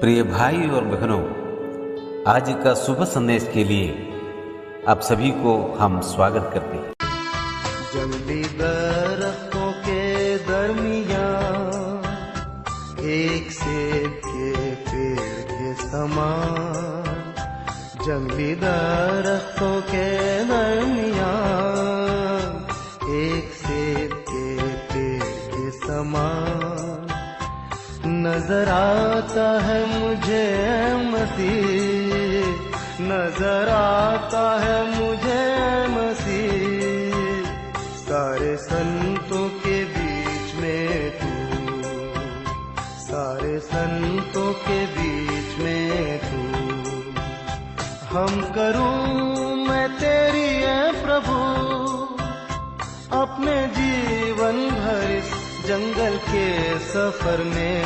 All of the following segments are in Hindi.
प्रिय भाई और बहनों, आज का शुभ संदेश के लिए आप सभी को हम स्वागत करते हैं। जंगली दरख्तों के दरमियान एक सेब के पेड़ के समान, जंगली दरख्तों के दरमियान एक सेब के पेड़ के समान नजर आता है मुझे मसीह, नजर आता है मुझे मसीह। सारे संतों के बीच में तू, सारे संतों के बीच में तू। हम करूं मैं तेरी है प्रभु, अपने जीवन भर इस जंगल के सफर में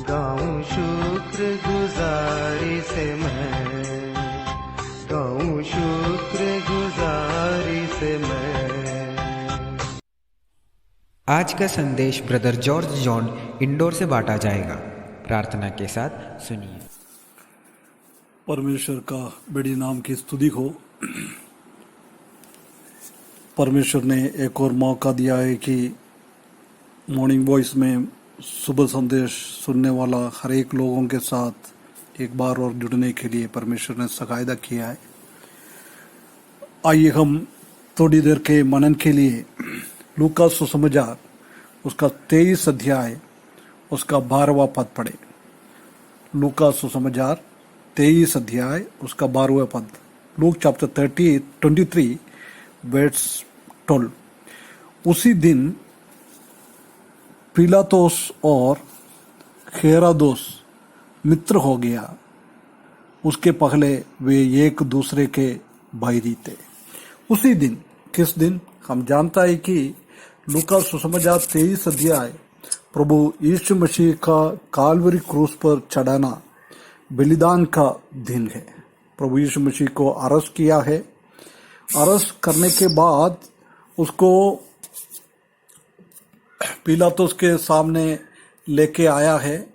गाऊं शुक्र गुजारी से, मैं गाऊं शुक्र गुजारी से मैं। आज का संदेश ब्रदर जॉर्ज जॉन इंदौर से बांटा जाएगा। प्रार्थना के साथ सुनिए। परमेश्वर का बड़ी नाम की स्तुति हो। परमेश्वर ने एक और मौका दिया है कि मॉर्निंग वॉइस में सुबह संदेश सुनने वाला हर एक लोगों के साथ एक बार और जुड़ने के लिए परमेश्वर ने सकायदा किया है। आइए हम थोड़ी देर के मनन के लिए लूका सुसमाचार उसका 23 अध्याय उसका 12वां पद पढ़े। लूका सुसमाचार 23 अध्याय उसका 12वां पद। Luke chapter 23 verse 12। उसी दिन पिलातुस और हेरोदेस मित्र हो गया। उसके पहले वे एक दूसरे के बैरी थे। उसी दिन, किस दिन? हम जानता है कि लूका सुसमाचार 23 अध्याय प्रभु यीशु मसीह का काल्वरी क्रूस पर चढ़ाना, बलिदान का दिन है। प्रभु यीशु मसीह को अरेस्ट किया है। अरेस्ट करने के बाद उसको पिलातुस के सामने लेके आया है।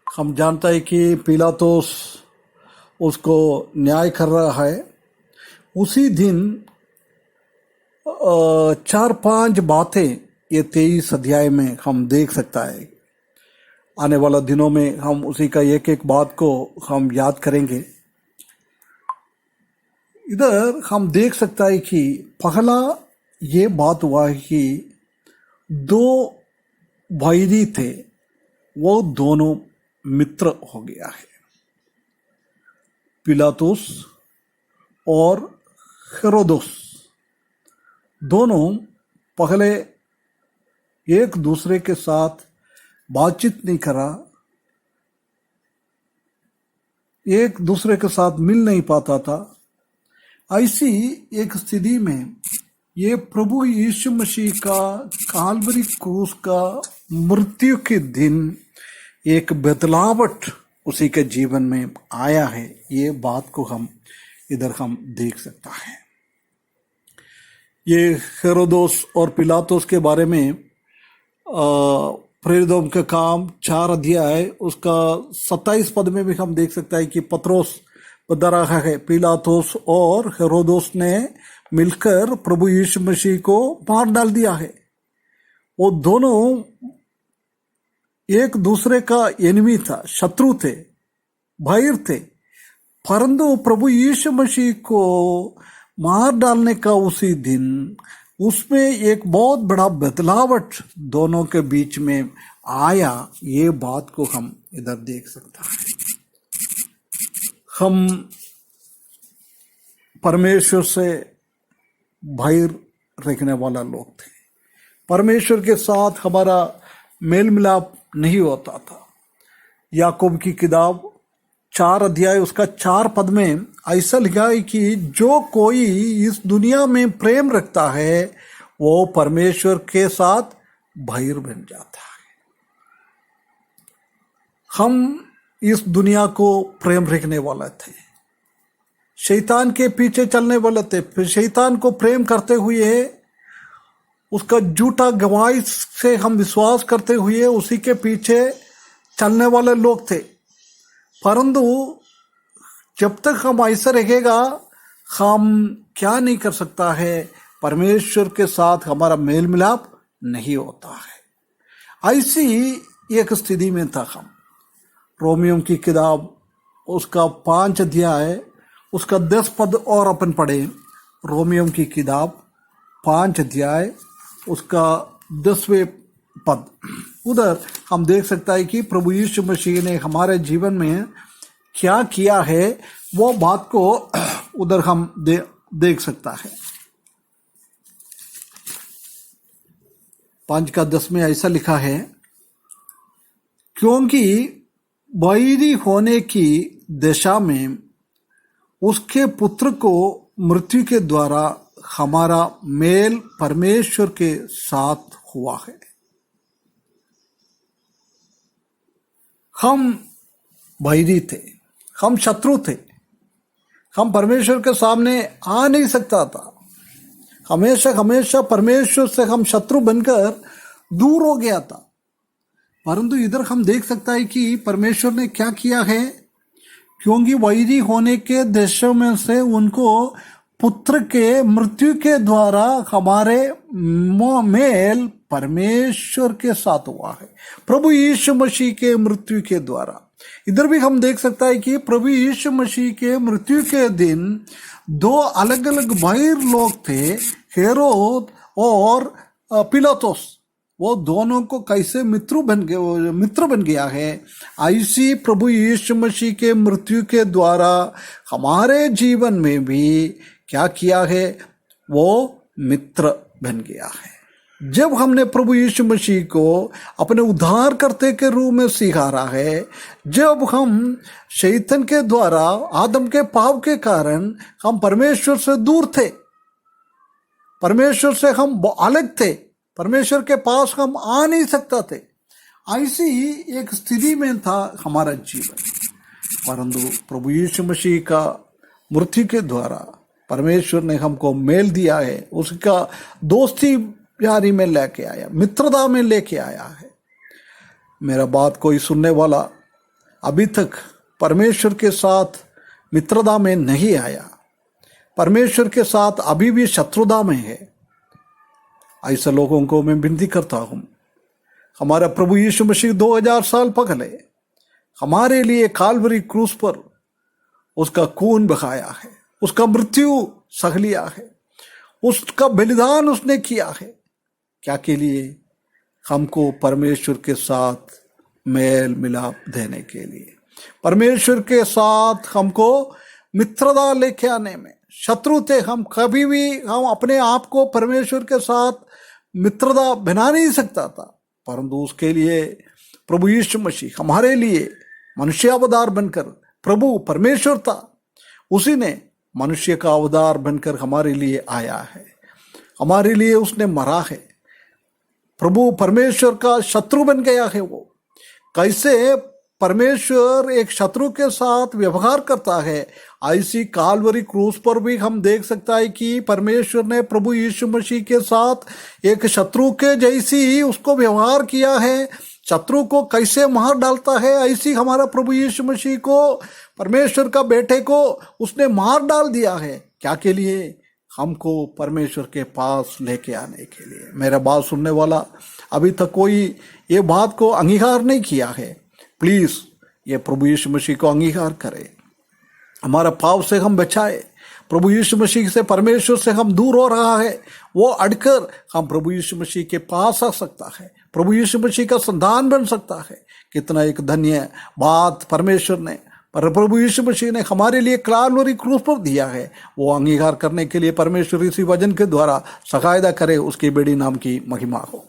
हम जानता है कि पिलातुस उसको न्याय कर रहा है। उसी दिन 4-5 बातें ये 23 अध्याय में हम देख सकता है। आने वाला दिनों में हम उसी का एक एक बात को हम याद करेंगे। इधर हम देख सकता है कि पहला ये बात हुआ है कि 2 बैरी थे, वो दोनों मित्र हो गया है। पिलातुस और हेरोदेस दोनों पहले एक दूसरे के साथ बातचीत नहीं करा, एक दूसरे के साथ मिल नहीं पाता था। ऐसी एक स्थिति में ये प्रभु यीशु मसीह का काल्वरी क्रूस का मृत्यु के दिन एक बदलावट उसी के जीवन में आया है। ये बात को हम इधर हम देख सकता है। ये हेरोदेस और पिलातुस के बारे में प्रेरितों का काम 4 अध्याय उसका 27 पद में भी हम देख सकता है कि पत्रोस बता रहा है पिलातुस और हेरोदेस ने मिलकर प्रभु यीशु मसीह को मार डाल दिया है। वो दोनों एक दूसरे का एनिमी था, शत्रु थे, भाई थे। परंतु प्रभु यीशु मसीह को मार डालने का उसी दिन उसमें एक बहुत बड़ा बदलावट दोनों के बीच में आया। ये बात को हम इधर देख सकता है। हम परमेश्वर से बाहर रखने वाला लोग थे। परमेश्वर के साथ हमारा मेल मिलाप नहीं होता था। याकूब की किताब 4 अध्याय उसका 4 पद में ऐसा लिखा है कि जो कोई इस दुनिया में प्रेम रखता है वो परमेश्वर के साथ बाहर बन जाता है। हम इस दुनिया को प्रेम रखने वाला थे, शैतान के पीछे चलने वाले थे। फिर शैतान को प्रेम करते हुए उसका झूठा गवाही से हम विश्वास करते हुए उसी के पीछे चलने वाले लोग थे, परंतु जब तक हम ऐसा रहेगा हम क्या नहीं कर सकता है, परमेश्वर के साथ हमारा मेल मिलाप नहीं होता है। ऐसी एक स्थिति में था हम। रोमियो की किताब उसका 5 अध्याय उसका 10 पद और अपन पढ़े। रोमियो की किताब 5 अध्याय उसका 10वें पद, उधर हम देख सकता है कि प्रभु यीशु मसीह ने हमारे जीवन में क्या किया है, वो बात को उधर हम देख सकता है। 5 का 10 में ऐसा लिखा है, क्योंकि बैरी होने की दशा में उसके पुत्र को मृत्यु के द्वारा हमारा मेल परमेश्वर के साथ हुआ है। हम बैरी थे, हम शत्रु थे, हम परमेश्वर के सामने आ नहीं सकता था। हमेशा परमेश्वर से हम शत्रु बनकर दूर हो गया था। परंतु इधर हम देख सकता है कि परमेश्वर ने क्या किया है, क्योंकि वैरी होने के देशों में से उनको पुत्र के मृत्यु के द्वारा हमारे मेल परमेश्वर के साथ हुआ है, प्रभु यीशु मसीह के मृत्यु के द्वारा। इधर भी हम देख सकता है कि प्रभु यीशु मसीह के मृत्यु के दिन 2 अलग अलग भाई लोग थे, हेरोद और पिलातुस। वो दोनों को कैसे मित्र बन गया है, ऐसी प्रभु यीशु मसीह के मृत्यु के द्वारा हमारे जीवन में भी क्या किया है, वो मित्र बन गया है। जब हमने प्रभु यीशु मसीह को अपने उद्धारकर्ता के रूप में स्वीकारा है, जब हम शैतान के द्वारा आदम के पाप के कारण हम परमेश्वर से दूर थे, परमेश्वर से हम अलग थे, परमेश्वर के पास हम आ नहीं सकता थे, ऐसी एक स्थिति में था हमारा जीवन। परंतु प्रभु यीशु मसीह का मृत्यु के द्वारा परमेश्वर ने हमको मेल दिया है, उसका दोस्ती यारी में लेके आया, मित्रता में लेके आया है। मेरा बात कोई सुनने वाला अभी तक परमेश्वर के साथ मित्रता में नहीं आया, परमेश्वर के साथ अभी भी शत्रुता में है, ऐसे लोगों को मैं विनती करता हूँ, हमारा प्रभु यीशु मसीह 2000 साल पहले हमारे लिए काल्वरी क्रूस पर उसका खून बहाया है, उसका मृत्यु सह लिया है, उसका बलिदान उसने किया है। क्या के लिए? हमको परमेश्वर के साथ मेल मिलाप देने के लिए, परमेश्वर के साथ हमको मित्रता लेके आने में। शत्रु थे हम, कभी भी हम अपने आप को परमेश्वर के साथ मित्रता बना नहीं सकता था, परंतु उसके लिए प्रभु यीशु मसीह हमारे लिए मनुष्य अवतार बनकर, प्रभु परमेश्वर था, उसी ने मनुष्य का अवतार बनकर हमारे लिए आया है, हमारे लिए उसने मरा है। प्रभु परमेश्वर का शत्रु बन गया है। वो कैसे परमेश्वर एक शत्रु के साथ व्यवहार करता है, ऐसी काल्वरी क्रूस पर भी हम देख सकता है कि परमेश्वर ने प्रभु यीशु मसीह के साथ एक शत्रु के जैसी ही उसको व्यवहार किया है। शत्रु को कैसे मार डालता है, ऐसी हमारा प्रभु यीशु मसीह को, परमेश्वर का बेटे को उसने मार डाल दिया है। क्या के लिए? हमको परमेश्वर के पास लेके आने के लिए। मेरा बात सुनने वाला अभी तक कोई ये बात को अंगीकार नहीं किया है, प्लीज ये प्रभु यीशु मसीह को अंगीकार करे, हमारा पाप से हम बचाए। प्रभु यीशु मसीह से, परमेश्वर से हम दूर हो रहा है, वो अड़कर हम प्रभु यीशु मसीह के पास आ सकता है, प्रभु यीशु मसीह का संतान बन सकता है। कितना एक धन्य बात परमेश्वर ने, पर प्रभु यीशु मसीह ने हमारे लिए काल्वरी क्रूस पर दिया है। वो अंगीकार करने के लिए परमेश्वर इसी वचन के द्वारा सहायता करे, उसकी बड़ी नाम की महिमा हो।